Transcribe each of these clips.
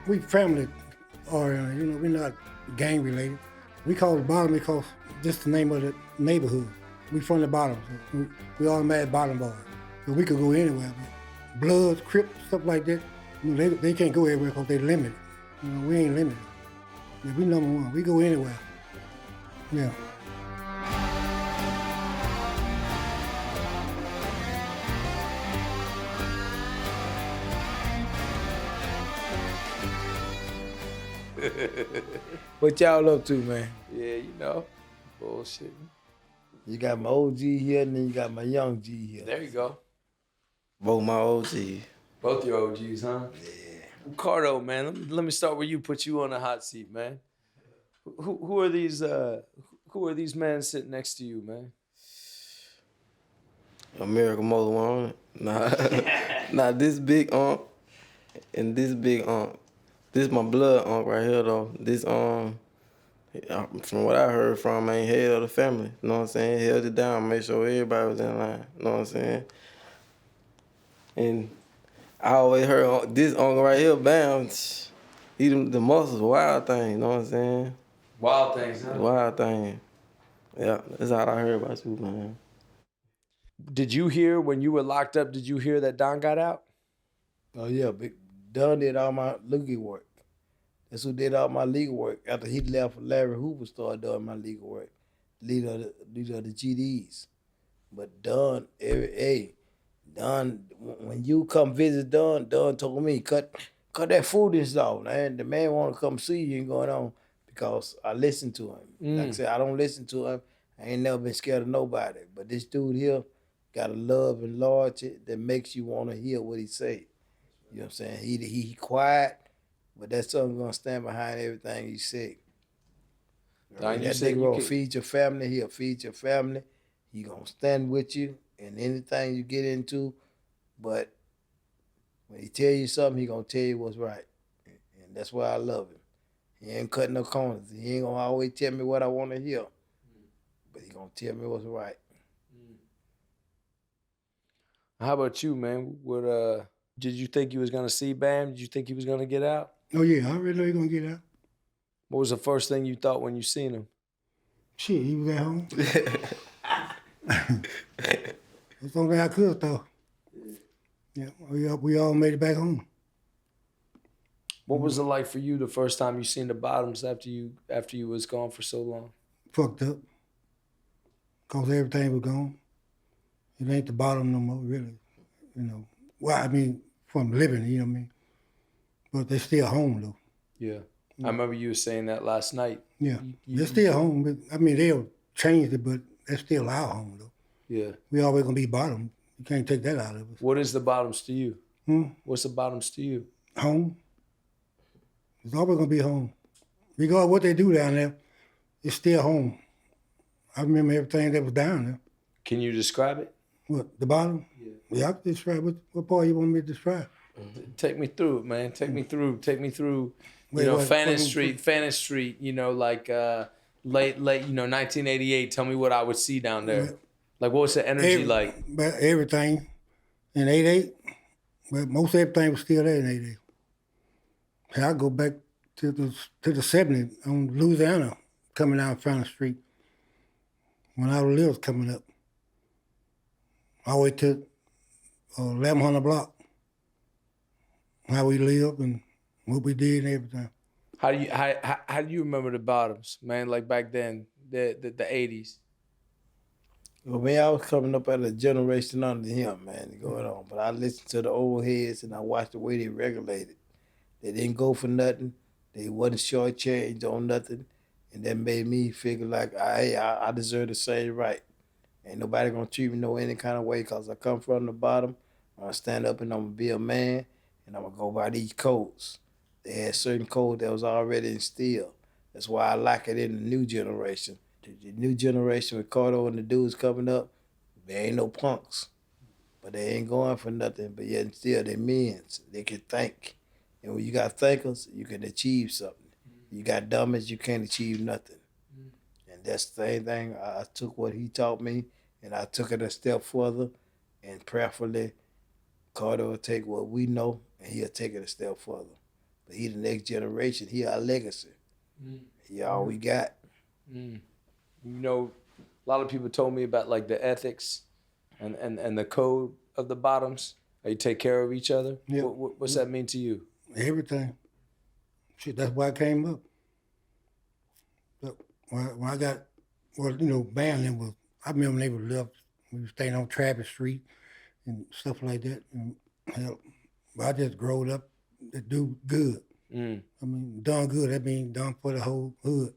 We family oriented, you know, we're not gang related. We call it Bottom because just the name of the neighborhood. We from the bottom, so we all mad Bottom Boyz. So we could go anywhere, but Bloods, Crips, stuff like that, you know, they can't go everywhere because they limited. You know, we ain't limited. Yeah, we number one. We go anywhere. Yeah. What y'all up to, man? Yeah, you know, bullshit. You got my OG here, and then you got my young G here. There you go. Both my OG. Both your OGs, huh? Yeah. Ricardo, man, let me start with you. Put you on the hot seat, man. Who are these? Who are these men sitting next to you, man? American Mother one. Nah, this big and this big This my blood right here though. This from what I heard from, ain't head of the family. You know what I'm saying? Held it down, made sure everybody was in line. You know what I'm saying? And I always heard this uncle right here, bam, he the muscles, wild thing. You know what I'm saying? Wild things, huh? Wild thing. Yeah, that's all I heard about you, man. Did you hear when you were locked up? Did you hear that Don got out? Oh yeah, Big Don did all my legal work. That's who did all my legal work. After he left, Larry Hoover started doing my legal work. Leader of the GDs. But Don, Don, when you come visit Don told me, cut that foolishness off, man. The man want to come see you and going on because I listen to him. Like I said, I don't listen to him. I ain't never been scared of nobody. But this dude here got a love and loyalty that makes you want to hear what he say. You know what I'm saying? He quiet, but that son gonna stand behind everything he say. Don, that nigga gonna feed your family, he'll feed your family. He gonna stand with you in anything you get into, but when he tell you something, he gonna tell you what's right. And that's why I love him. He ain't cutting no corners. He ain't gonna always tell me what I wanna hear, but he gonna tell me what's right. How about you, man? What did you think you was gonna see Bam? Did you think he was gonna get out? Oh yeah, I already know he's gonna get out. What was the first thing you thought when you seen him? Shit, he was at home. That's the only thing I could thought. Yeah, we all made it back home. What was it like for you the first time you seen the Bottoms after you was gone for so long? Fucked up. Cause everything was gone. It ain't the bottom no more, really. You know. Well, I mean, from living, you know what I mean? But they still home, though. Yeah. I remember you were saying that last night. Yeah. They're still home. But, I mean, they'll change it, but they're still our home, though. Yeah. We always going to be bottom. You can't take that out of us. What is the Bottoms to you? What's the Bottoms to you? Home. It's always going to be home. Regardless of what they do down there, it's still home. I remember everything that was down there. Can you describe it? What, the bottom? Yeah, I can describe what part you want me to describe. Take me through it, man. Take me through. Fannin Street. You know, like late. 1988. Tell me what I would see down there. Yeah. Like, what was the energy like? But everything in '88. But most everything was still there in '88. Hey, I go back to the '70s on Louisiana, coming down Fannin Street. When I was coming up, all the way to 1100 block. How we lived and what we did and everything. How do you remember the Bottoms, man? Like back then, the '80s. Well, man, I was coming up at a generation under him, man, going on. But I listened to the old heads and I watched the way they regulated. They didn't go for nothing. They wasn't shortchanged on nothing. And that made me figure like, I deserve the same right. Ain't nobody gonna treat me no any kind of way because I come from the bottom. I'm gonna stand up and I'm gonna be a man and I'm gonna go by these codes. They had certain codes that was already instilled. That's why I like it in the new generation. The new generation, Ricardo and the dudes coming up, they ain't no punks. But they ain't going for nothing, but yet still they men. They can think. And when you got thinkers, you can achieve something. You got dummies, you can't achieve nothing. And that's the same thing. I took what he taught me and I took it a step further, and prayerfully, Carter will take what we know and he'll take it a step further. But he the next generation. He our legacy. He all we got. You know, a lot of people told me about like the ethics and the code of the Bottoms. How you take care of each other. Yeah. What's that mean to you? Everything. Shit, that's why I came up. But when I got, band was, I remember when they were left, we were staying on Travis Street and stuff like that. And hell, but I just growed up to do good. I mean, done good, that means done for the whole hood.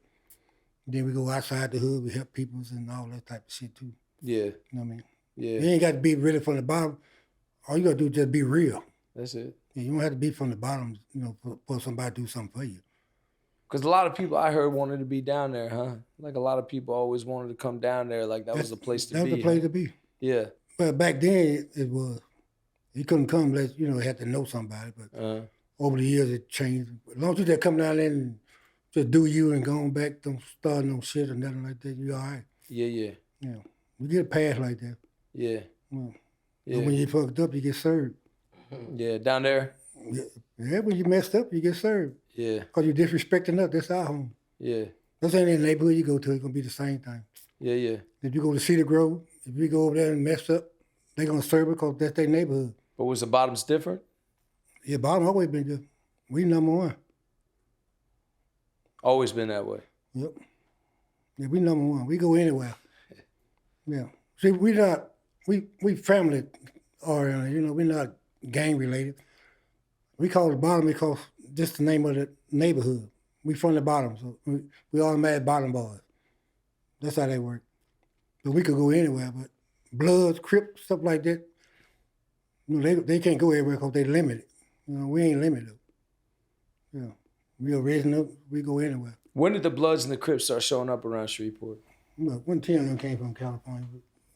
Then we go outside the hood, we help people and all that type of shit too. Yeah. You know what I mean? Yeah. You ain't got to be really from the bottom. All you got to do is just be real. That's it. Yeah, you don't have to be from the bottom, for somebody to do something for you. Because a lot of people I heard wanted to be down there, huh? Like a lot of people always wanted to come down there. Like that was the place to be. That was the place to be. Yeah. But back then, it was, you couldn't come unless, you had to know somebody. But over the years, it changed. As long as you just come down there and just do you and go on back, don't start no shit or nothing like that, you all right. Yeah. Yeah. You get a pass like that. Yeah. Well, Yeah. But when you fucked up, you get served. Yeah, down there. Yeah, when you messed up, you get served. Yeah. Because you're disrespecting us. That's our home. Yeah. That's any neighborhood you go to, it's going to be the same thing. Yeah. If you go to Cedar Grove, if you go over there and mess up, they're going to serve it because that's their neighborhood. But was the Bottoms different? Yeah, Bottom always been good. We number one. Always been that way. Yep. Yeah, we number one. We go anywhere. Yeah. See, we family oriented, we're not gang related. We call it Bottom because just the name of the neighborhood. We from the Bottom, so we all mad Bottom Boyz. That's how they work. But we could go anywhere, but Bloods, Crips, stuff like that, they can't go everywhere because they limited. We ain't limited. Yeah. We original, we go anywhere. When did the Bloods and the Crips start showing up around Shreveport? Well, when 10 of them came from California,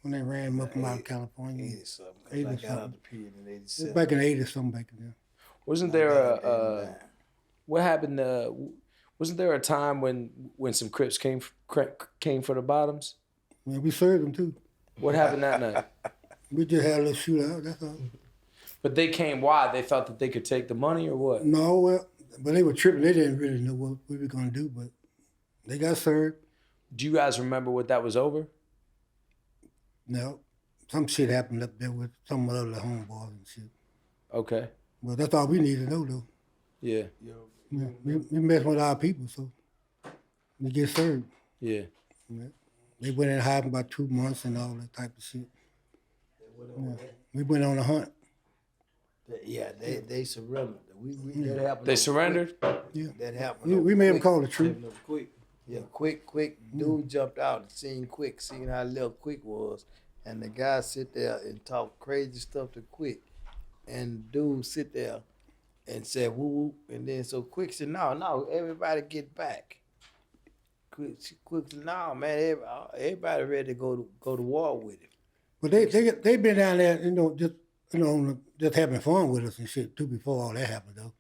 when they ran them up from out of California. 80-something. 'Cause I got out the period in 87. Back in the 80s, something back then. Wasn't there what happened? Wasn't there a time when some Crips came for the Bottoms? Yeah, we served them too. What happened that night? We just had a little shootout, that's all. But they came. Why? They thought that they could take the money, or what? No, well, but they were tripping. They didn't really know what we were going to do, but they got served. Do you guys remember what that was over? No, some shit happened up there with some of the other homeboys and shit. Okay. Well, that's all we need to know, though. Yeah. Yeah, we mess with our people, so we get served. Yeah. Yeah. They went in hiding about 2 months and all that type of shit. Yeah. We went on a hunt. Yeah, they surrendered. That happened. They surrendered? Yeah. That happened. We made them call the truth. Quick. Yeah, quick. Dude jumped out and seen how little Quick was. And the guy sit there and talk crazy stuff to Quick. And dude sit there and said, woo woo. And then so Quick said, no, everybody get back. Quick said, no, man, everybody ready to go to war with him. But they been down there, just having fun with us and shit too before all that happened though.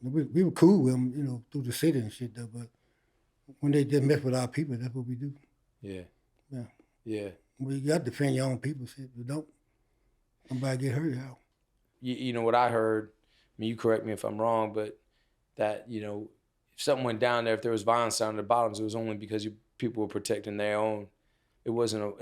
We were cool with them, through the city and shit though. But when they just mess with our people, that's what we do. Yeah. Yeah. Yeah. Well, you got to defend your own people. Shit, you don't. Somebody get hurt out. You know what I heard? I mean, you correct me if I'm wrong, but that if something went down there, if there was violence down at the Bottoms, it was only because people were protecting their own. It wasn't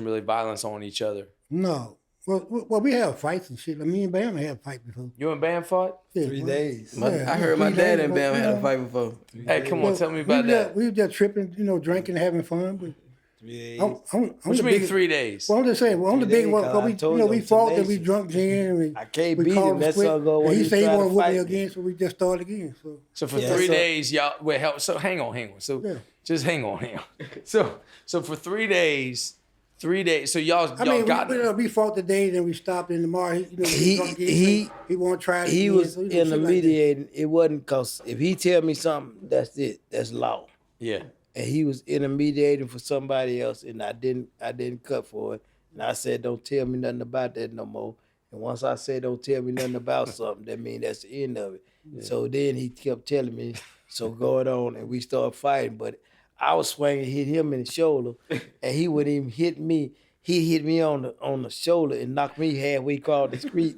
really violence on each other. No. Well, we have fights and shit. Me and Bam had a fight before. You and Bam fought? Yeah, 3 days. I heard my dad and Bam had a fight before. Hey, come on, tell me about that. We were just tripping, drinking, having fun. But 3 days. What you mean 3 days? Well, I'm just saying, I'm the big one. We fought and we drunk gin. And I can't we beat him. That's all go. And he said he wanted to whoop me again, so we just started again. So for 3 days, y'all. Wait, so hang on. So just hang on. So for 3 days. 3 days. So y'all got. We fought the day, then we stopped in the bar. He won't try. He was intermediating. It wasn't because if he tell me something, that's it. That's law. Yeah. And he was intermediating for somebody else, and I didn't cut for it. And I said, don't tell me nothing about that no more. And once I said, don't tell me nothing about something, that means that's the end of it. Yeah. So then he kept telling me, so going on, and we started fighting. But I was swinging, hit him in the shoulder, and he wouldn't even hit me. he hit me on the shoulder and knocked me halfway across the street.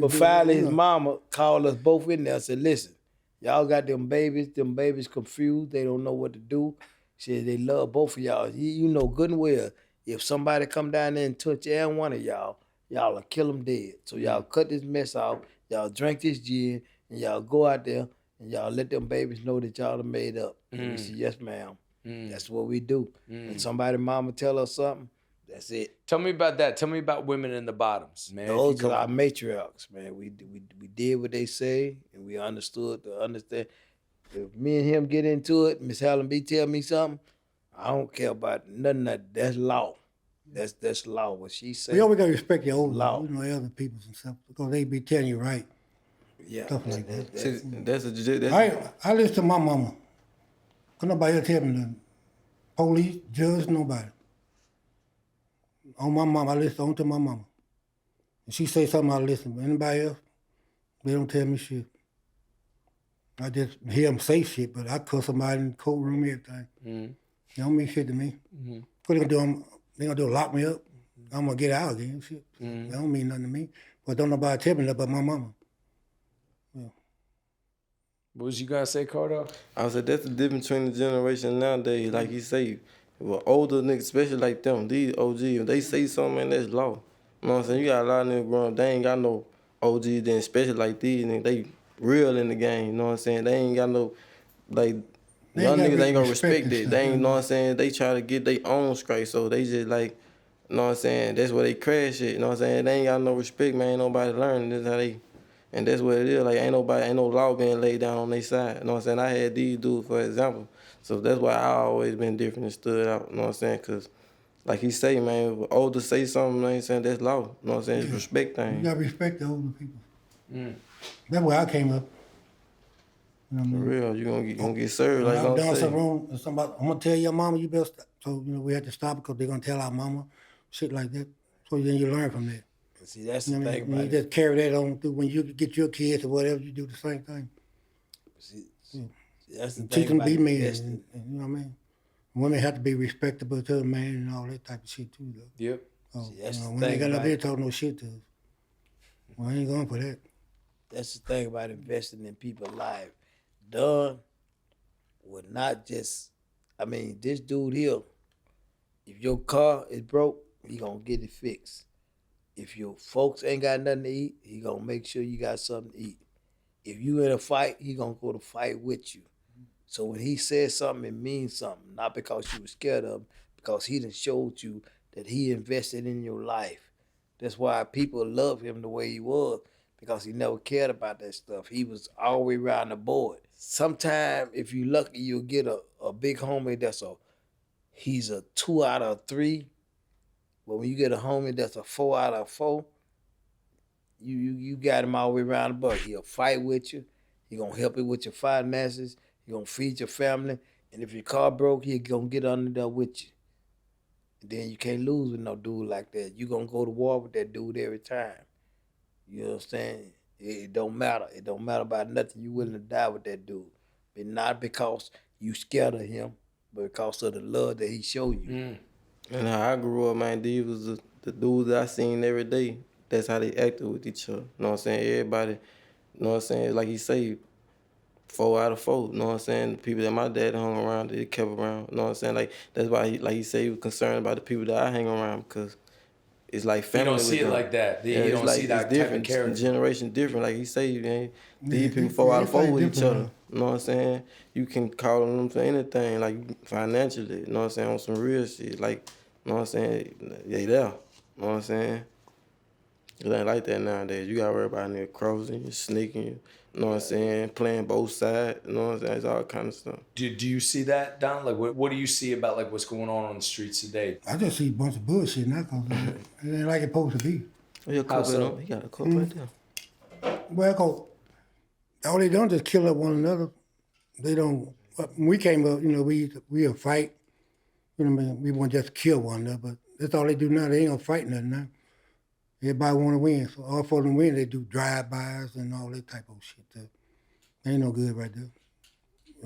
But finally his mama called us both in there and said, listen, y'all got them babies confused, they don't know what to do. She said they love both of y'all. You know good and well, if somebody come down there and touch every one of y'all will kill them dead. So y'all cut this mess off, y'all drink this gin, and y'all go out there and y'all let them babies know that y'all are made up. And we said, yes, ma'am. That's what we do. When somebody mama tell us something, that's it. Tell me about that. Tell me about women in the bottoms, man. Those are our matriarchs, man. We did what they say, and we understand. If me and him get into it, Miss Helen B tell me something, I don't care about nothing. That's law. That's law. What she said. We always gotta respect your old law, other people's and stuff, because they be telling you right. Yeah, stuff like that. That's I listen to my mama. Cause nobody else tell me nothing. Police, judge, nobody. On my mama, I listen on to my mama. If she say something, I listen. But anybody else, they don't tell me shit. I just hear them say shit, but I cuss somebody in the courtroom, everything. They don't mean shit to me. What they gonna do? They gonna do lock me up. I'm gonna get out again. Shit. They don't mean nothing to me. But don't nobody tell me nothing but my mama. What was you gonna say, Cardo? I said that's the difference between the generation nowadays. Like you say, well, older niggas, especially like them, these OG, if they say something, man, that's law. You know what I'm saying? You got a lot of niggas growing up, they ain't got no OG, then especially like these niggas, they real in the game, you know what I'm saying? They ain't got no, like, young niggas ain't gonna respect it. They ain't, you know what I'm saying? They try to get their own strike, so they just like, you know what I'm saying? That's where they crash it, you know what I'm saying? They ain't got no respect, man, ain't nobody learning. This how they, and that's what it is. Like, ain't no law being laid down on their side. You know what I'm saying? I had these dudes, for example. So that's why I always been different and stood out. You know what I'm saying? Because, like he say, man, if older say something, you know what I'm saying? That's law. You know what I'm saying? It's respect thing. You got to respect the older people. That's where I came up. You know what I mean? For real, you gonna get served. Like I'm I'm doing say. something wrong, and somebody, I'm going to tell your mama you better stop. So, we had to stop because they're going to tell our mama, shit like that. So then you learn from that. See, that's the thing about you just carry that on through when you get your kids or whatever, you do the same thing. See, that's the thing Teach them to about be men, investing. and you know what I mean? Women have to be respectable to a man and all that type of shit too, though. Yep. So, See, that's the when they thing got up about there it. talking no shit to us, well, I ain't going for that. That's the thing about investing in people's lives. Don would not just, this dude here, if your car is broke, he gonna get it fixed. If your folks ain't got nothing to eat, he gonna make sure you got something to eat. If you in a fight, he gonna go to fight with you. So when he says something, it means something. Not because you were scared of him, because he done showed you that he invested in your life. That's why people love him the way he was, because he never cared about that stuff. He was always around the board. Sometimes, if you lucky, you'll get a big homie he's a 2 out of 3. But when you get a homie that's a 4 out of 4, you got him all the way around the board. He'll fight with you. He gonna help you with your finances. He gonna feed your family. And if your car broke, he gonna get under there with you. And then you can't lose with no dude like that. You gonna go to war with that dude every time. You understand? It don't matter. It don't matter about nothing. You willing to die with that dude. But not because you scared of him, but because of the love that he showed you. And how I grew up, man, these was the dudes that I seen every day. That's how they acted with each other. You know what I'm saying? Everybody, you know what I'm saying? Like he say, 4 out of 4. You know what I'm saying? The people that my dad hung around, that he kept around. You know what I'm saying? Like, that's why he said he was concerned about the people that I hang around, because it's like family. You don't see with it them. like that. Yeah, You don't like, see that it's different. type of character. Generation different. Like he say, man, these Yeah, people 4 out of 4 with each different, other. You know what I'm saying? You can call on them for anything, like financially. You know what I'm saying? On some real shit. Like, you know what I'm saying? They there. You know what I'm saying? It ain't like that nowadays. You gotta worry about nigga crossing you, sneaking you. You know what I'm saying? Playing both sides. You know what I'm saying? It's all kind of stuff. Do you see that, Don? Like, what do you see about like what's going on the streets today? I just see a bunch of bullshit now, because it ain't like it's supposed to be. He got a cup right there. Well, 'cause all they don't just kill up one another. They don't. When we came up, we a fight. You know what I mean? We want just kill one another, but that's all they do now. They ain't gonna fight nothing now. Everybody want to win. So all for them win, they do drive-bys and all that type of shit. Ain't no good right there.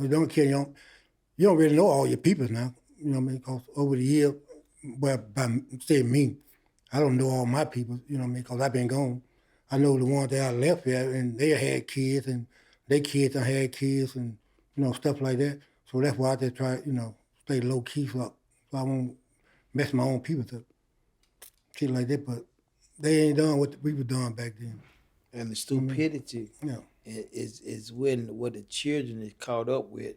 You don't kill, you don't really know all your peoples now. you know what I mean? Because over the years, well, by saying me, I don't know all my people, you know what I mean? Because I've been gone. I know the ones that I left here, and they had kids, and their kids done had kids, and, you know, stuff like that. So that's why I just try, you know, stay low-key so I won't mess my own people up. Shit like that, but they ain't done what we were doing back then. And the stupidity Yeah. is when what the children is caught up with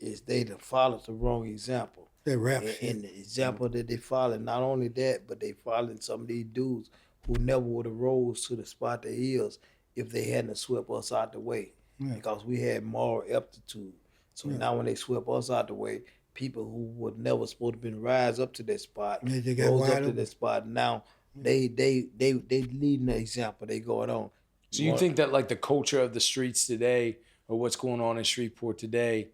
is they done followed the wrong example. That rap And, shit. and the example that they follow, not only that, but they following some of these dudes who never would have rose to the spot they is if they hadn't swept us out the way. Yeah. Because we had moral aptitude. So now when they swept us out the way, people who were never supposed to been rise up to that spot, Yeah, they got rose wide up to open. that spot. Now they leading the example. They going on. So you think that like the culture of the streets today, or what's going on in Shreveport today,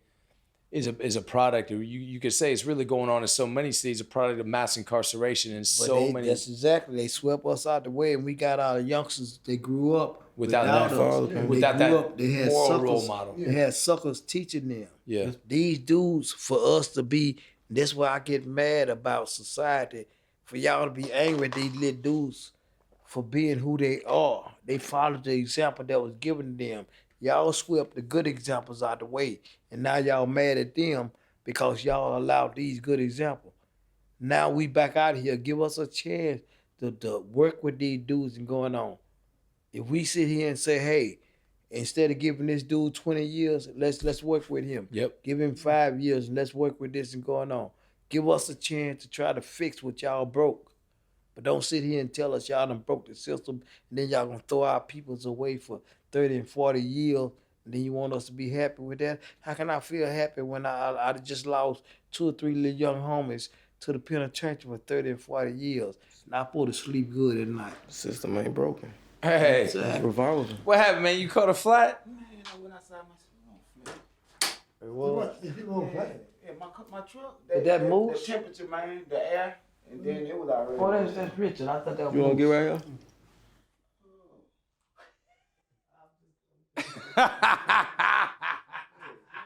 is a product, or you could say it's really going on in so many cities, a product of mass incarceration and many. That's exactly. They swept us out the way, and we got our youngsters. They grew up Without without that us. father, without They grew that up, they had moral suckers, role model. They had suckers teaching them. Yeah. These dudes, for us to be, that's why I get mad about society, for y'all to be angry at these little dudes for being who they are. They followed the example that was given to them. Y'all swept the good examples out the way, and now y'all mad at them because y'all allowed these good examples. Now we back out here. Give us a chance to work with these dudes and going on. If we sit here and say, hey, instead of giving this dude 20 years, let's work with him. Yep. Give him 5 years and let's work with this and going on. Give us a chance to try to fix what y'all broke. But don't sit here and tell us y'all done broke the system and then y'all gonna throw our peoples away for 30 and 40 years and then you want us to be happy with that? How can I feel happy when I just lost 2 or 3 little young homies to the penitentiary for 30 and 40 years and I supposed to sleep good at night? The system ain't broken. Hey, Exactly. Revolving. what happened, man? You caught a flat? Man, I went outside my yeah, my truck. That moves? The temperature, man, the air, and then it was already. Oh, that's Richard. I thought that was You want to get right here?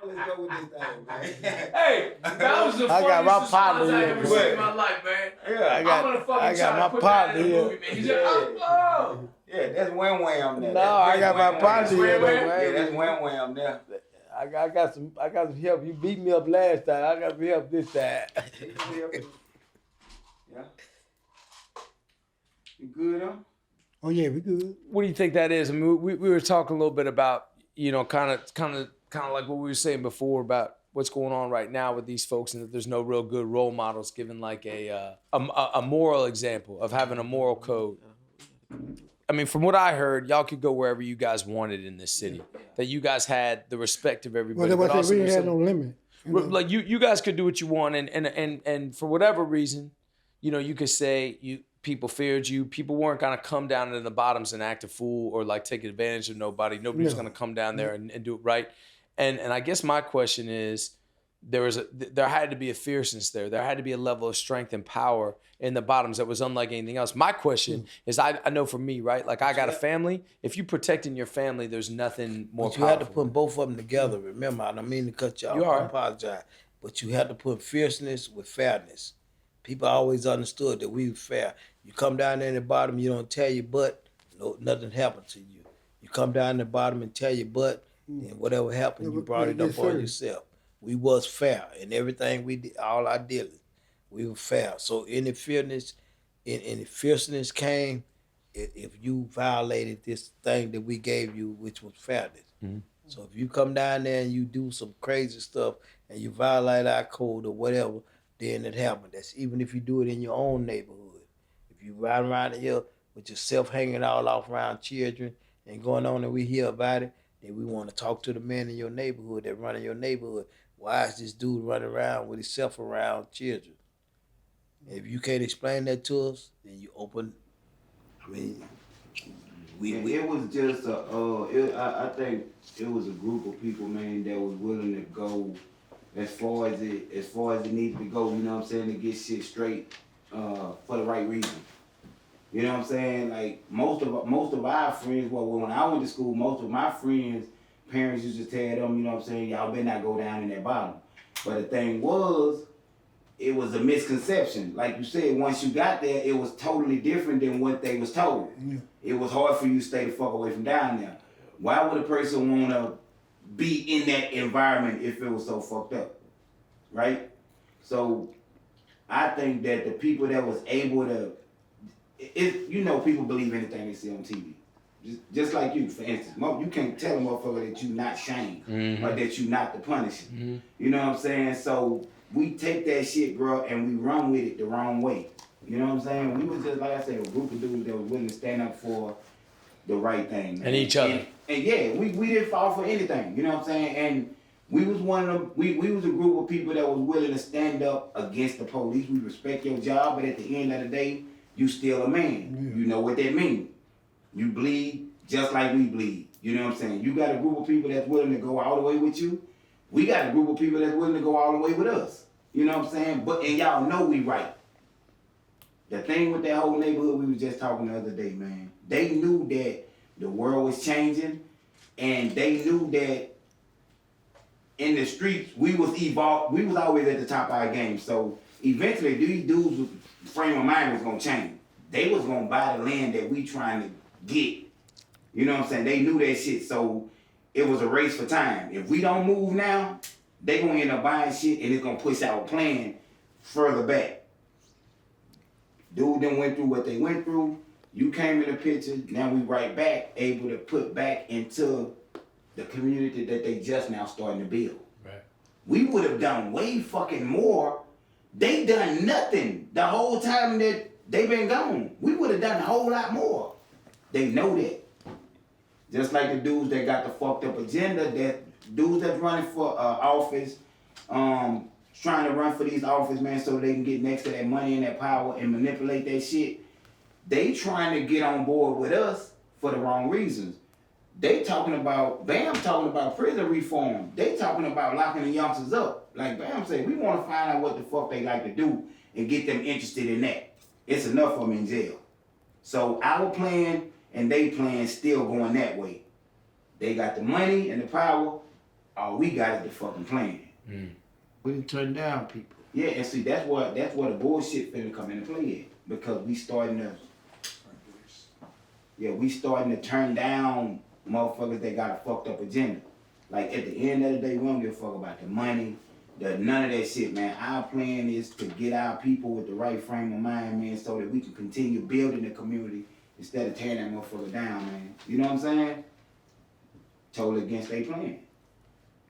Let's go with this thing, man. Hey, that was the I got funniest my partner response I here, ever boy. seen in my life, man. Yeah, I got my partner here. Oh, Yeah, that's wham wham there. No, I got my partner here, though, Yeah, man. that's wham wham there. I got some help. You beat me up last time. I got some help this time. Yeah. You good, huh? Oh, yeah, we good. what do you think that is? I mean, we were talking a little bit about, you know, kind of like what we were saying before about what's going on right now with these folks, and that there's no real good role models given like a moral example of having a moral code. I mean, from what I heard, y'all could go wherever you guys wanted in this city. That you guys had the respect of everybody. Well, but that's also we there's had some- no limit. You know? Like you guys could do what you want, and for whatever reason, you know, you could say people feared you. People weren't gonna come down to the bottoms and act a fool or like take advantage of nobody. Nobody was No. gonna come down there and do it right. And I guess my question is, there had to be a fierceness there. There had to be a level of strength and power in the bottoms that was unlike anything else. My question is, I know for me, right? Like I got a family. If you protecting your family, there's nothing more But you had to powerful. put both of them together. Remember, I don't mean to cut you off. You are. I apologize. But you had to put fierceness with fairness. People always understood that we were fair. You come down there in the bottom, you don't tell your butt, no, nothing happened to you. You come down the bottom and tell your butt, and whatever happened, you brought it up on yourself. We was fair in everything we did, all our dealings. We were fair. So any fierceness, any fierceness came if you violated this thing that we gave you, which was fairness. Mm-hmm. So if you come down there and you do some crazy stuff and you violate our code or whatever, then it happened. That's even if you do it in your own neighborhood. If you ride around here with yourself hanging all off around children and going on and we hear about it, then we want to talk to the man in your neighborhood that running your neighborhood. Why is this dude running around with himself around children? And if you can't explain that to us, then you open. I mean, It was just I think it was a group of people, man, that was willing to go as far as it needed to go. You know what I'm saying, to get shit straight for the right reason. You know what I'm saying? Like most of our friends, well, when I went to school, most of my friends' parents used to tell them, you know what I'm saying, y'all better not go down in that bottom. But the thing was, it was a misconception. Like you said, once you got there, it was totally different than what they was told. Yeah. It was hard for you to stay the fuck away from down there. Why would a person want to be in that environment if it was so fucked up? Right? So I think that the people that was able to, people believe anything they see on TV. Just like you, for instance. You can't tell a motherfucker that you not shamed or that you not the punishing. Mm-hmm. You know what I'm saying? So we take that shit, bro, and we run with it the wrong way. You know what I'm saying? We was just, like I said, a group of dudes that was willing to stand up for the right thing. Man. And each other. And yeah, we didn't fall for anything. You know what I'm saying? And we was one of them, we was a group of people that was willing to stand up against the police. We respect your job, but at the end of the day, you still a man. Yeah. You know what that means. You bleed just like we bleed. You know what I'm saying? You got a group of people that's willing to go all the way with you. We got a group of people that's willing to go all the way with us. You know what I'm saying? And y'all know we right. The thing with that whole neighborhood, we was just talking the other day, man. They knew that the world was changing, and they knew that in the streets, we was always at the top of our game. So eventually, these dudes' frame of mind was gonna change. They was gonna buy the land that we trying to get. You know what I'm saying? They knew that shit, so it was a race for time. If we don't move now, they gonna end up buying shit, and it's gonna push our plan further back. Dude then went through what they went through. You came in the picture. Now we right back, able to put back into the community that they just now starting to build. Right. We would have done way fucking more. They done nothing the whole time that they been gone. We would have done a whole lot more. They know that. Just like the dudes that got the fucked up agenda, that dudes that's running for office, trying to run for these office, man, so they can get next to that money and that power and manipulate that shit. They trying to get on board with us for the wrong reasons. They talking about, Bam talking about prison reform. They talking about locking the youngsters up. Like Bam said, we want to find out what the fuck they like to do and get them interested in that. It's enough of them in jail. So our plan and they plan still going that way. They got the money and the power. All we got is the fucking plan. Mm. We didn't turn down people. Yeah, and see, that's where the bullshit finna come into play at. Because we starting to turn down motherfuckers that got a fucked up agenda. Like at the end of the day, we don't give a fuck about the money, none of that shit, man. Our plan is to get our people with the right frame of mind, man, so that we can continue building the community instead of tearing that motherfucker down, man. You know what I'm saying? Totally against their plan.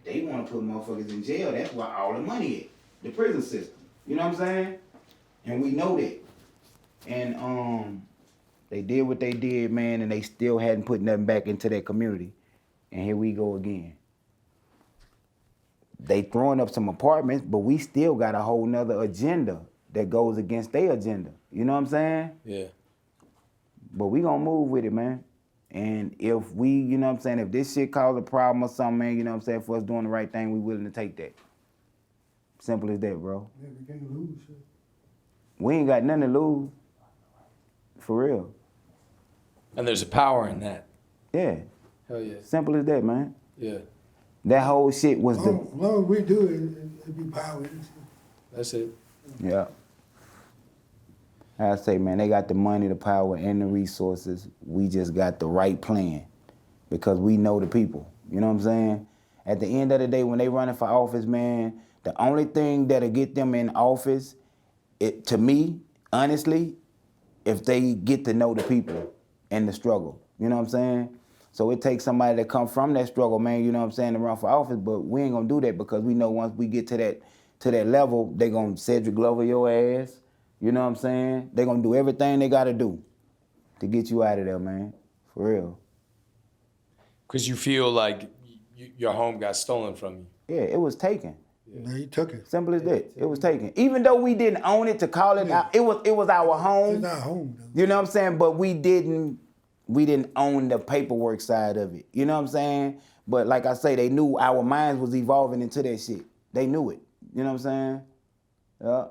They want to put motherfuckers in jail. That's where all the money is. The prison system. You know what I'm saying? And we know that. And they did what they did, man, and they still hadn't put nothing back into that community. And here we go again. They throwing up some apartments, but we still got a whole nother agenda that goes against their agenda. You know what I'm saying? Yeah. But we gonna move with it, man. And if we, you know what I'm saying, if this shit cause a problem or something, man, you know what I'm saying, for us doing the right thing, we willing to take that. Simple as that, bro. Yeah, we can't lose shit. We ain't got nothing to lose. For real. And there's a power in that. Yeah. Hell yeah. Simple as that, man. Yeah. That whole shit was as long as we do it, it be power in it. That's it. Yeah. I say, man, they got the money, the power, and the resources. We just got the right plan because we know the people. You know what I'm saying? At the end of the day, when they running for office, man, the only thing that'll get them in office, to me, honestly, if they get to know the people and the struggle. You know what I'm saying? So it takes somebody that come from that struggle, man, you know what I'm saying, to run for office, but we ain't gonna do that because we know once we get to that level, they gonna Cedric Glover your ass. You know what I'm saying? They gonna do everything they gotta do to get you out of there, man. For real. Because you feel like your home got stolen from you. Yeah, it was taken. Yeah, he took it. Simple as that. It was taken. Even though we didn't own it to call it out, it was our home. It's our home, though. You know what I'm saying? But we didn't own the paperwork side of it. You know what I'm saying? But like I say, they knew our minds was evolving into that shit. They knew it. You know what I'm saying? Yeah.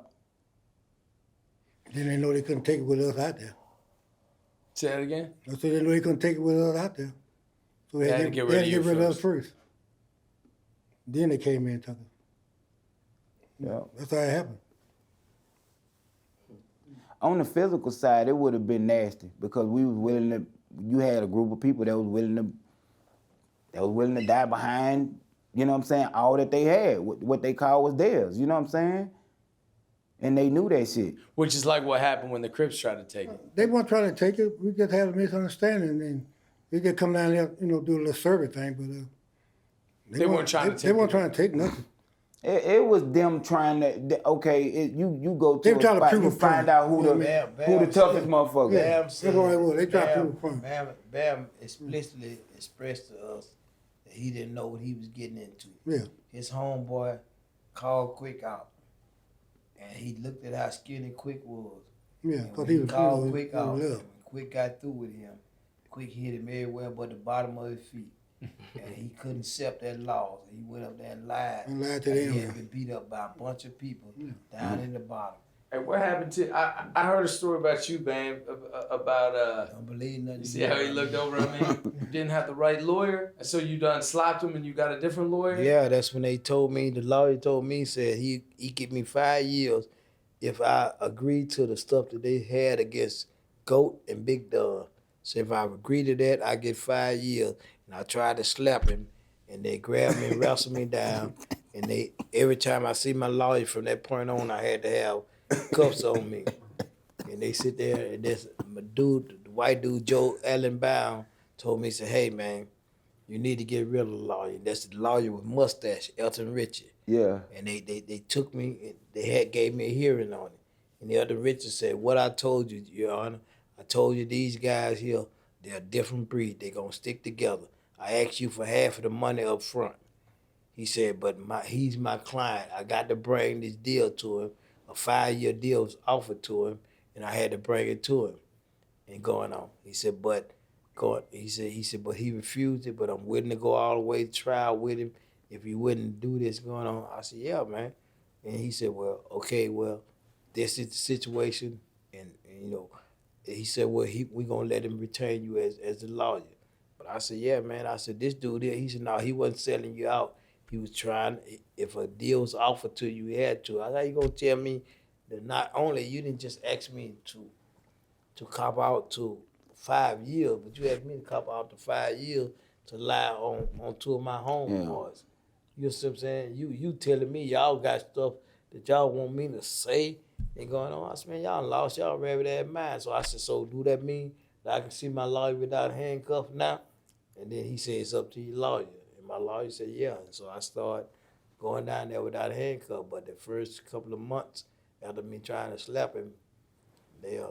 Then they know they couldn't take it with us out there. Say that again? So they know they couldn't take it with us out there. So they had to get rid of us first. Then they came in and took it. Yeah. That's how it happened. on the physical side, it would have been nasty because we was willing to. You had a group of people that was willing to die behind. You know what I'm saying? All that they had, what they call was theirs. You know what I'm saying? And they knew that shit. Which is like what happened when the Crips tried to take it. They weren't trying to take it. We just had a misunderstanding, and they just come down there, do a little survey thing, but They weren't trying to take They weren't it. trying to take nothing. It was them trying to. Okay, you go to They a trying to spot, prove you a find point. out who the Bam toughest said- motherfucker. Yeah. Bam That's said, what it was. They tried to prove a point. Bam explicitly expressed to us that he didn't know what he was getting into. Yeah. His homeboy called Quick out, and he looked at how skinny Quick was. Yeah, And because when he was, called Quick he was out. love. When Quick got through with him, Quick hit him everywhere but the bottom of his feet. And he couldn't accept that loss. He went up there and lied. And lied to that them. He had been beat up by a bunch of people down in the bottom. Hey, what happened to? I heard a story about you, Bam, about Don't believe nothing. You see how he looked over at me? You didn't have the right lawyer, so you done slapped him and you got a different lawyer? Yeah, that's when they told me, the lawyer told me, said he give me 5 years if I agreed to the stuff that they had against Goat and Big Don. So if I agree to that, I get 5 years. And I tried to slap him, and they grabbed me and wrestled me down. And they every time I see my lawyer from that point on, I had to have cuffs on me. And they sit there, and this my dude, the white dude, Joe Allen Bound, told me, said, hey, man, you need to get rid of the lawyer. That's the lawyer with mustache, Elton Richard. Yeah. And they took me, and they gave me a hearing on it. And the other Richard said, what I told you, Your Honor, I told you these guys here, they're a different breed. They're going to stick together. I asked you for half of the money up front. He said, but he's my client. I got to bring this deal to him. A 5-year deal was offered to him, and I had to bring it to him. And going on. He said, but but he refused it, but I'm willing to go all the way to trial with him if he wouldn't do this going on. I said, yeah, man. And he said, well, okay, well, this is the situation. And he said, well, we going to let him retain you as the lawyer. But I said, yeah, man. I said, this dude here, he said, no, he wasn't selling you out. He was trying, if a deal was offered to you, he had to. I said, how you going to tell me that not only you didn't just ask me to cop out to 5 years, but you asked me to cop out to 5 years to lie on 2 of my homeboys. You know what I'm saying? You telling me y'all got stuff that y'all want me to say and going on. I said, man, y'all lost y'all rabbit ass mind. So I said, so do that mean that I can see my lawyer without a handcuff now? And then he said, it's up to your lawyer. And my lawyer said, yeah. And so I started going down there without a handcuff. But the first couple of months after me trying to slap him, and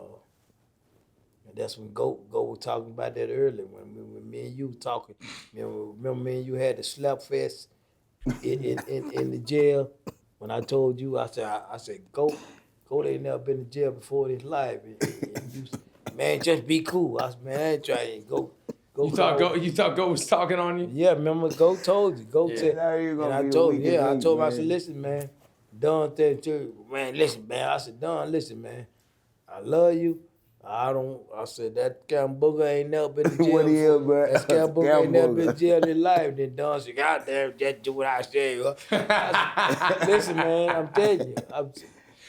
that's when Go was talking about that earlier, when me and you were talking. Remember me and you had the slap fest in the jail? When I told you, I said, Go ain't never been to jail before in his life. And you said, man, just be cool. I said, man, I ain't trying to go. You thought Go was talking on you? Yeah, remember Go told you. Go said, Now you gonna and be I told a him, weak I link, told him, I man. said, listen, man, Don said to you, man, listen, man. I said, Don, listen, man, I love you. I said, that scam booger ain't never been to jail. What he is, bro? That scam booger ain't never been Scam to jail in his life. Then Don said, God damn, just do what I say. I said, listen, man, I'm telling you.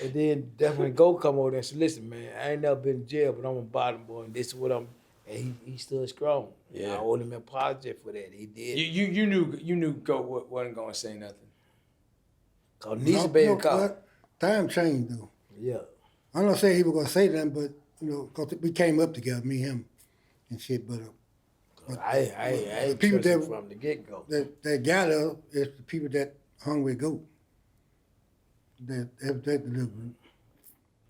And then that's when Go come over there and said, listen, man, I ain't never been to jail, but I'm a bottom boy, and this is what I'm. And he stood strong. Yeah. I owe him a apology for that. He did. You knew Go wasn't gonna say nothing. Cause Nisha baby caught. But time changed, though. Yeah. I'm not saying he was going to say that, but, because we came up together, me, him, and shit, but I ain't people trust him that- from the get-go. that got us is the people that hung with Goat. That deliberate.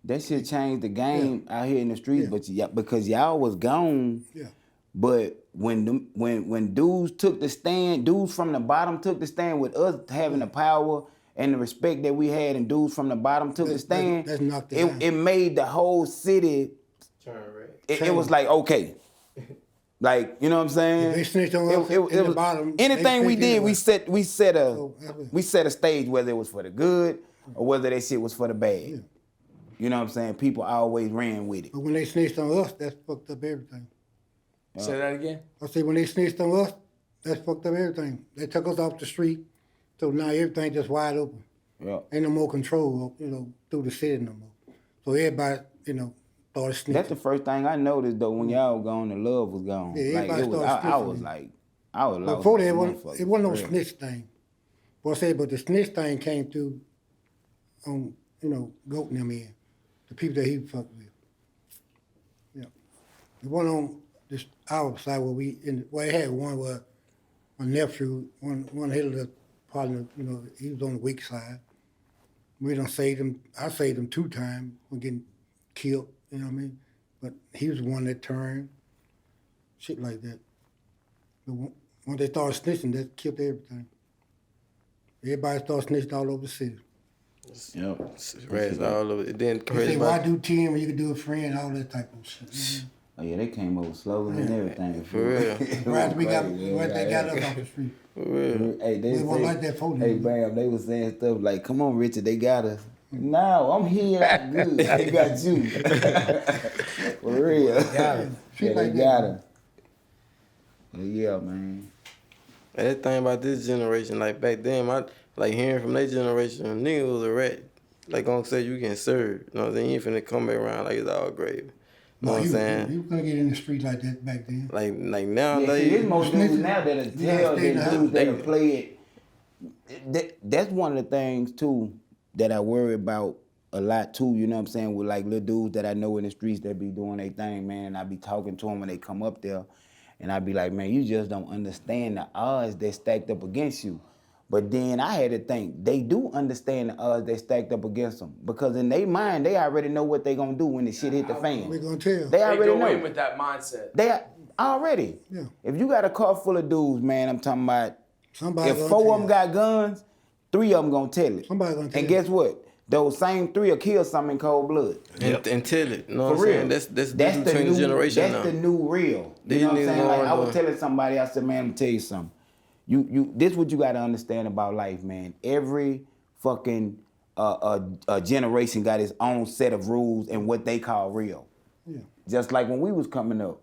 That shit changed the game out here in the streets, but because y'all was gone. Yeah. But when dudes took the stand, dudes from the bottom took the stand with us having the power and the respect that we had, and dudes from the bottom took the stand. That's knocked it down. It made the whole city. Turn red. It was like, okay, like, you know what I'm saying? They snitched on us in the bottom. Anything They we snitched did, anyway. we set a stage, whether it was for the good or whether that shit was for the bad. Yeah. You know what I'm saying? People always ran with it. But when they snitched on us, that's fucked up everything. Say that again. I say when they snitched on us, that's fucked up everything. They took us off the street, so now everything just wide open. Yeah. Ain't no more control, through the city no more. So everybody, started snitching. That's the first thing I noticed though when y'all was gone, the love was gone. Yeah, like it was, I was lost. Before that, like it wasn't no snitch thing. But I say, but the snitch thing came through on, goating them in. The people that he fucked with. Yeah. The one on this our side where it had one where my nephew, one hit of the partner, he was on the weak side. We done saved him. I saved him 2 times from getting killed, you know what I mean? But he was the one that turned. Shit like that. But when they started snitching, that killed everything. Everybody started snitching all over the city. Yep. Rats all over. It then They crazy say, why about do 10 when you can do a friend, all that type of shit. Mm-hmm. Oh yeah, they came over slowly and everything. For real. Right, they got us off the street. for real. Hey, We weren't like that for Hey, them. bam, they was saying stuff like, "Come on, Richard, they got us." No, I'm here. I'm good. They got you. For real. Shit They like got that. us. Yeah, man. And the thing about this generation, like back then, like hearing from their generation, nigga was a rat. Like Uncle said, you getting served. You know what I'm saying? You ain't finna come back around like it's all gravy. You know what I'm saying? You couldn't get in the street like that back then. Like Yeah, see, nowadays, there's more dudes now that'll tell stay in the than house. dudes that'll play it. That's one of the things too that I worry about a lot too. You know what I'm saying? With like little dudes that I know in the streets that be doing their thing, man. And I be talking to them when they come up there, and I be like, man, you just don't understand the odds that stacked up against you. But then I had to think, they do understand the odds that stacked up against them. Because in their mind, they already know what they gonna do when the shit hit the fan. We're going to tell. They already go know. in with that mindset. Already. Yeah. If you got a car full of dudes, man, I'm talking about, Somebody if gonna 4 of tell. them got guns, 3 of them gonna tell it. Somebody gonna tell. And guess what? Those same 3 will kill something in cold blood. and tell it. You know what For I'm real. saying? That's the difference between the generation now. That's the new real. You These know what I'm niggas saying? Like going I was on. telling somebody, I said, man, let me tell you something. This what you gotta understand about life, man. Every fucking generation got its own set of rules and what they call real. Yeah. Just like when we was coming up,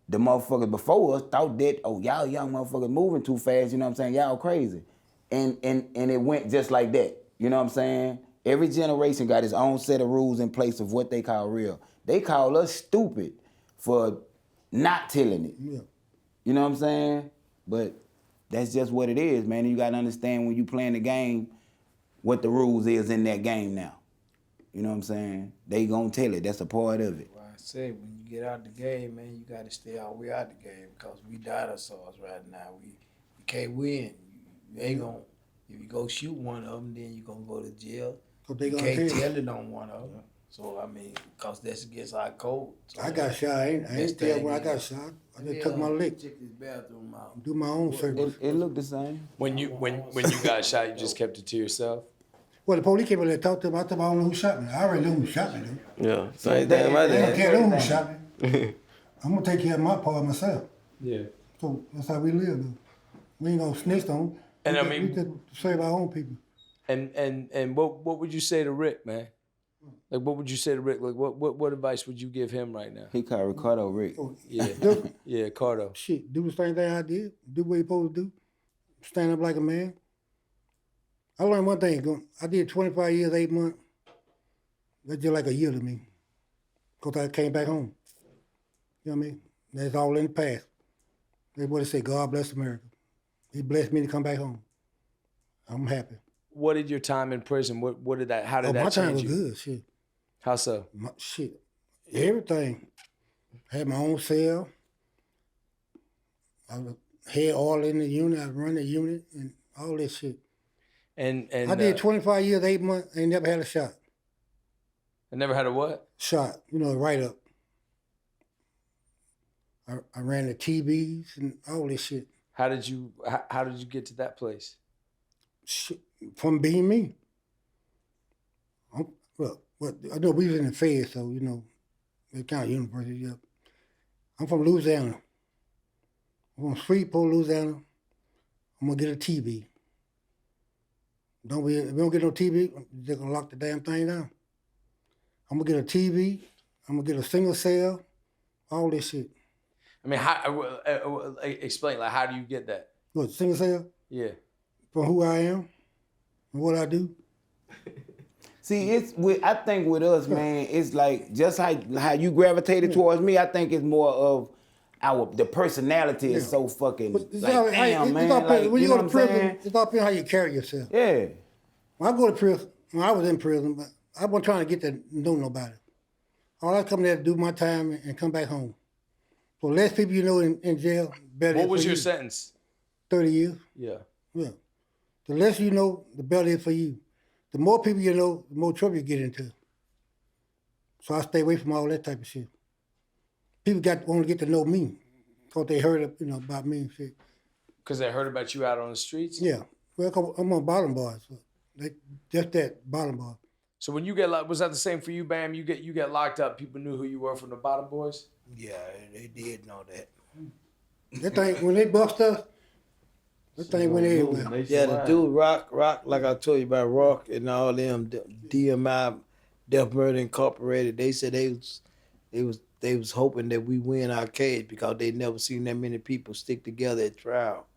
the motherfuckers before us thought that, oh, y'all young motherfuckers moving too fast, you know what I'm saying? Y'all crazy. And it went just like that. You know what I'm saying? Every generation got its own set of rules in place of what they call real. They call us stupid for not telling it. Yeah. You know what I'm saying? But that's just what it is, man. And you gotta understand when you playing the game, what the rules is in that game now. You know what I'm saying? They gonna tell it. That's a part of it. Well, I say when you get out the game, man, you got to stay all the way out the game because we dinosaurs right now. We can't win. You ain't gonna. If you go shoot one of them, then you gonna go to jail. So they You gonna can't tell you. tell it on one of them. So I mean, because that's against our code. So, I got shot. I ain't tell when I got shot. I just took my lick. Check his bathroom out. Do my own service. It looked the same. When you got shot, you just kept it to yourself. Well, the police came over there and talked to him. I told them I don't know who shot me. I already know who shot me, though. Yeah, same thing about I don't that. care who shot me. I'm gonna take care of my part myself. Yeah. So that's how we live, though. We ain't gonna snitch on them. And I we mean- just save our own people. And what would you say to Rick, man? Like, what would you say to Rick? Like, what advice would you give him right now? He called Ricardo Rick. Oh, Yeah, do- yeah, Cardo. shit, do the same thing I did. Do what you supposed to do. Stand up like a man. I learned one thing. I did 25 years, 8 months. That's just like a year to me. Because I came back home. You know what I mean? That's all in the past. That's what they say, God bless America. He blessed me to come back home. I'm happy. What did your time in prison? What did that? How did Oh, that my time change was you? good, shit. How so? Shit. Everything. Had my own cell. I was head all in the unit. I run the unit and all this shit. And I did 25 years, 8 months, ain't never had a shot. I never had a what? Shot, right up. I ran the TVs and all this shit. How did you get to that place? Shit. From being me. I know we was in the Fed, so, they kind of university, yeah. I'm from Louisiana. I'm from Shreveport, Louisiana. I'm gonna get a TV. If we don't get no TV, they're gonna lock the damn thing down. I'm gonna get a TV. I'm gonna get a single cell. All this shit. I mean, explain. Like, how do you get that? What, single cell? Yeah. From who I am and what I do. See, I think with us, man, it's like just how you gravitated towards me. I think it's more of the personality is so fucking like damn, man. Like, when you know go to what I'm saying? prison, it's all about how you carry yourself. Yeah. When I go to prison, when I was in prison, but I wasn't trying to get to know nobody. All I come there to do my time and come back home. So less people you know in jail, better. What was for your you. sentence? 30 years. Yeah. Yeah. The less you know, the better it is for you. The more people you know, the more trouble you get into. So I stay away from all that type of shit. People want to get to know me because they heard about me and shit. Because they heard about you out on the streets? Yeah. Well, I'm on Bottom Boyz. So just that, Bottom Boyz. So when you get locked, was that the same for you, Bam? You get locked up, people knew who you were from the Bottom Boyz? Yeah, they did know that. That thing, when they bust us, that thing went everywhere. Yeah, the dude Rock, like I told you about Rock and all them DMI, Death Murder Incorporated. They said they was hoping that we win our case because they never seen that many people stick together at trial,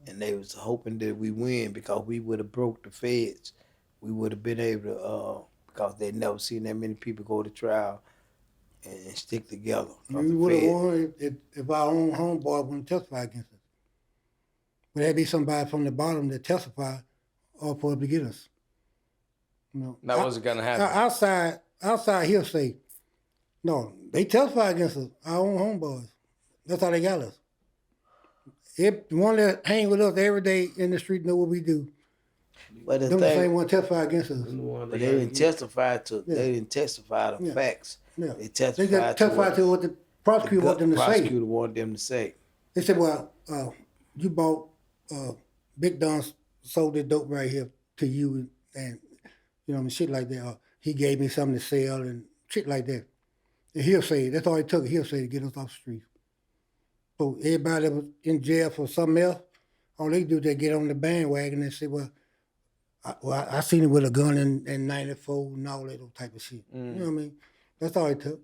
and they was hoping that we win because we would have broke the feds. We would have been able to because they never seen that many people go to trial and stick together. We would have won if our own homeboy wouldn't testify against us. But there'd be somebody from the bottom that testify or for it to get us. That wasn't gonna happen. Outside hearsay. No, they testify against us, our own homeboys. That's how they got us. If the one that hang with us every day in the street know what we do, but them the same one testify against us. But they didn't testify to. Yeah. They didn't testify to facts. Yeah. They testified to what the prosecutor wanted them to say. Prosecutor wanted them to say. They said, "Well, you bought Big Don sold the dope right here to you, and shit like that. He gave me something to sell and shit like that." And hearsay. That's all it took. Hearsay to get us off the street. So everybody that was in jail for something else, all they do is they get on the bandwagon and say, "Well, I seen him with a gun in '94 and all that type of shit." You know what I mean? That's all it took.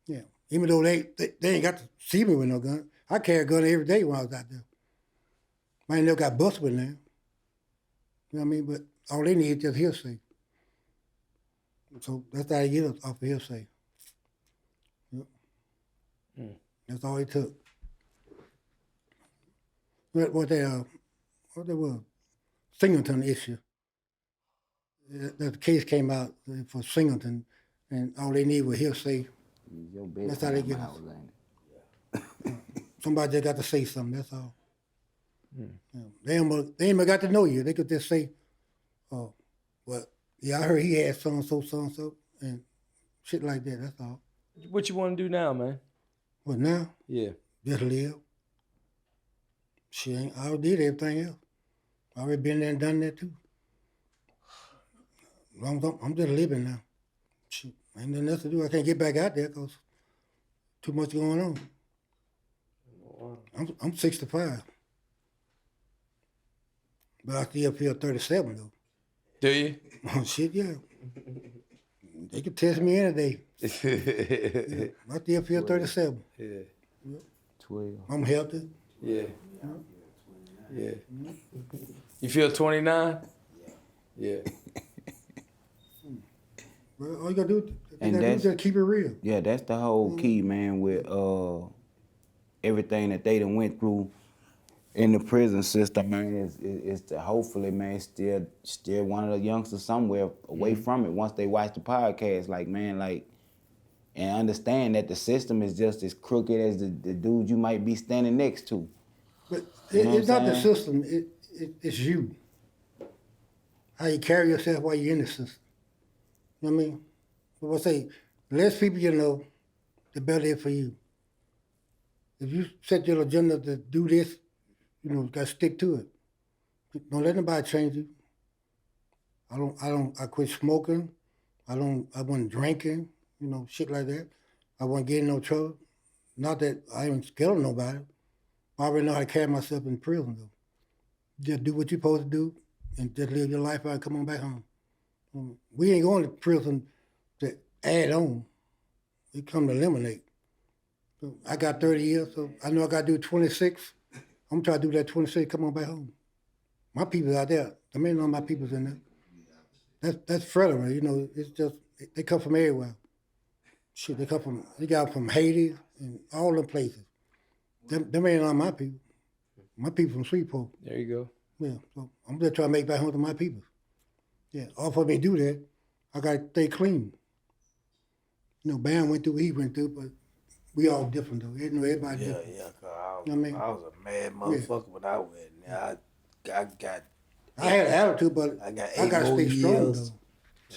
Yeah. Even though they ain't got to see me with no gun. I carry a gun every day when I was out there. I ain't never got busted with now. You know what I mean? But all they need is just hearsay. So that's how they get us off of hearsay. Yep. That's all it took. What they was, Singleton issue. The case came out for Singleton, and all they need was hearsay. That's how they get us. Somebody just got to say something, that's all. They ain't even got to know you. They could just say, "Oh, well, yeah, I heard he had so-and-so, and shit like that, that's all." What you want to do now, man? What, now? Yeah. Just live. Shit, I already did everything else. I already been there and done that too. I'm just living now. Shit, ain't nothing else to do. I can't get back out there because too much going on. I'm 65. But I still feel 37 though. Do you? Oh shit, yeah. They can test me any day. Yeah, I still feel 37. Yeah. Yep. 12. I'm healthy. Yeah. Yeah. You feel 29? Yeah. Well, all you gotta do is just keep it real. Yeah, that's the whole key, man, with everything that they done went through in the prison system, man, is to hopefully, man, still one of the youngsters somewhere away from it once they watch the podcast, and understand that the system is just as crooked as the dude you might be standing next to. But it's not the system, it's you. How you carry yourself while you're in the system. You know what I mean? But I say, the less people you know, the better it is for you. If you set your agenda to do this, you got to stick to it. Don't let nobody change you. I quit smoking. I wasn't drinking, shit like that. I wasn't getting no trouble. Not that I ain't scared of nobody. I already know how to carry myself in prison, though. Just do what you're supposed to do and just live your life out and come on back home. We ain't going to prison to add on. We come to eliminate. So I got 30 years, so I know I got to do 26. I'm trying to do that 26, come on back home. My people's out there. I mean, all my people's in there. that's federal. You know, it's just they come from everywhere. Shit, they got from Haiti and all the places. Them ain't not my people. My people from Shreveport. There you go. Yeah, so I'm just trying to make back home to my people. Yeah, all for me to do that, I got to stay clean. You know, Bam went through what he went through, but we all different though. You know, everybody different. Yeah, cause You know what I mean? I was a mad motherfucker when I went. Now I got. I had an attitude, but I got I 8 got to more stay strong years.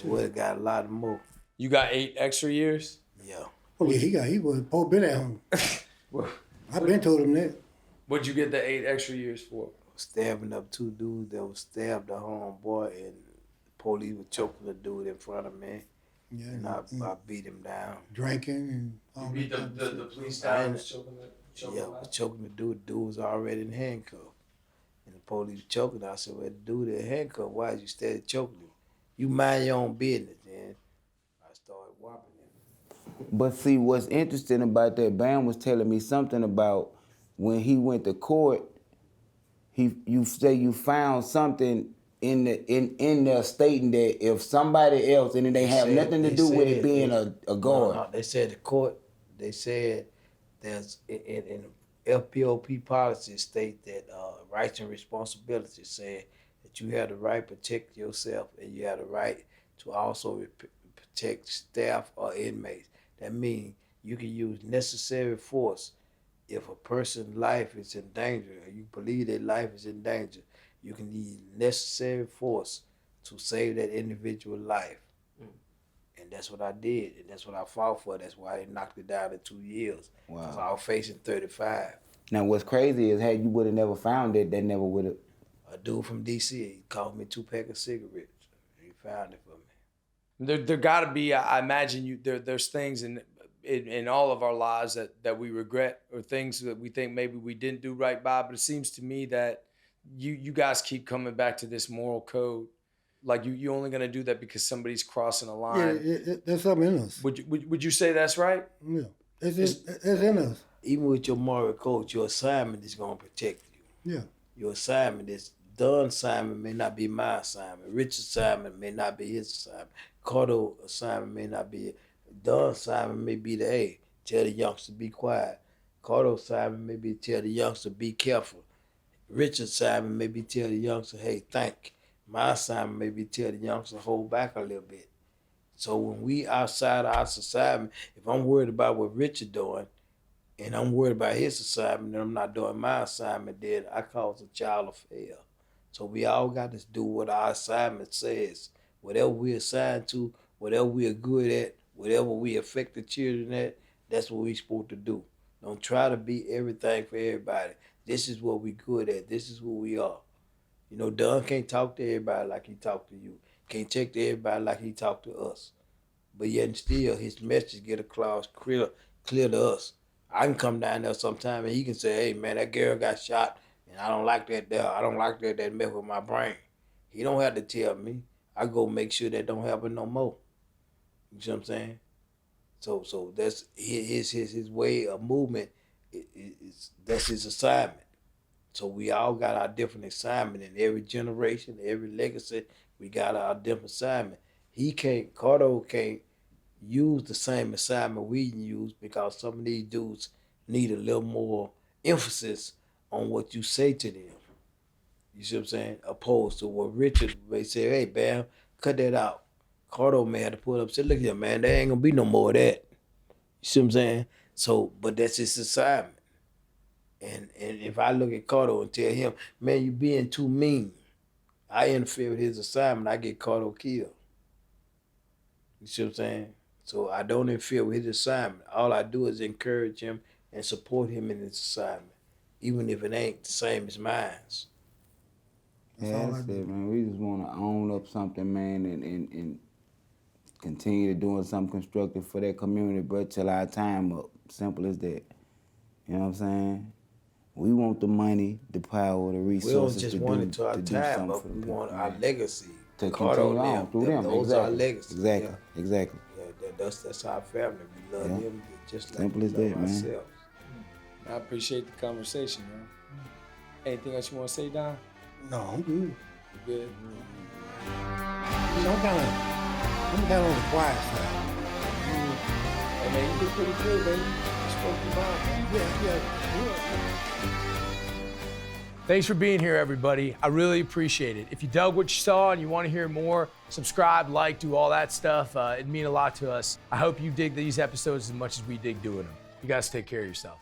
though. Would have got a lot more. You got 8 extra years? Yeah. Oh yeah, he was Paul been at home. I've been told him that. What'd you get the 8 extra years for? Stabbing up 2 dudes that was stabbed the homeboy, and the police were choking the dude in front of me. Yeah, And I beat him down. drinking and all You beat that. the police down and choking Choking the dude. The dude was already in handcuffs. And the police was choking. I said, well, the dude in handcuffs, why is you steady choking him? You mind your own business. And I started whopping him. But see, what's interesting about that, Bam was telling me something about when he went to court, you say you found something in there stating that if somebody else, and it ain't have nothing to do with it being a guard. No, they said the court, they said there's in the FPOP policy state that rights and responsibilities say that you have the right to protect yourself and you have the right to also protect staff or inmates. That means you can use necessary force if a person's life is in danger or you believe their life is in danger. You can use necessary force to save that individual life. And that's what I did, and that's what I fought for. That's why they knocked it down to 2 years. Wow. Because I was facing 35. Now, what's crazy is, had you would have never found it, that never would have. A dude from D.C., he called me 2 packs of cigarettes. He found it for me. There got to be, I imagine, there's things in all of our lives that we regret, or things that we think maybe we didn't do right by. But it seems to me that you guys keep coming back to this moral code. Like you only gonna do that because somebody's crossing a line. Yeah, there's something in us. Would you say that's right? Yeah, it's in us. Even with your moral code, your assignment is going to protect you. Yeah. Your assignment is, Don's assignment may not be my assignment. Richard's assignment may not be his assignment. Carter's assignment may not be it. Don's assignment may be the, hey, tell the youngster be quiet. Carter's assignment may be tell the youngster be careful. Richard's assignment may be tell the youngster, hey, think. My assignment may be tell the youngster hold back a little bit. So when we outside our assignment, if I'm worried about what Richard doing, and I'm worried about his assignment, and I'm not doing my assignment, then I cause a child to fail. So we all got to do what our assignment says. Whatever we're assigned to, whatever we're good at, whatever we affect the children at, that's what we're supposed to do. Don't try to be everything for everybody. This is what we're good at. This is who we are. You know, Don can't talk to everybody like he talked to you. Can't talk to everybody like he talked to us. But yet still, his message get across clear to us. I can come down there sometime and he can say, hey, man, that girl got shot and I don't like that there. I don't like that mess with my brain. He don't have to tell me. I go make sure that don't happen no more. You see what I'm saying? So that's his way of movement. That's his assignment. So we all got our different assignment in every generation, every legacy. We got our different assignment. Cardo can't use the same assignment we use because some of these dudes need a little more emphasis on what you say to them. You see what I'm saying? Opposed to what Richard may say, hey, Bam, cut that out. Cardo may have to pull up and say, look here, man, there ain't gonna be no more of that. You see what I'm saying? So, but that's his assignment. And if I look at Cardo and tell him, man, you being too mean, I interfere with his assignment, I get Cardo killed. You see what I'm saying? So I don't interfere with his assignment. All I do is encourage him and support him in his assignment, even if it ain't the same as mine. Yeah, that's it, man. We just want to own up something, man, and continue to doing something constructive for that community, bro, till our time up. Simple as that. You know what I'm saying? We want the money, the power, the resources we don't just want it to our time up. We want our legacy to continue on through them. Those are our legacy. Exactly. Yeah. Exactly. Yeah, that's our family. We love them just like Simple we as love that, man. ourselves. I appreciate the conversation, man. Anything else you want to say, Don? No, I'm good. You good? I'm kind of on the quiet side. Hey, man, you did pretty good, man. You spoke your mind, man. Yeah. Thanks for being here, everybody. I really appreciate it. If you dug what you saw and you want to hear more, subscribe, like, do all that stuff. It'd mean a lot to us. I hope you dig these episodes as much as we dig doing them. You guys take care of yourself.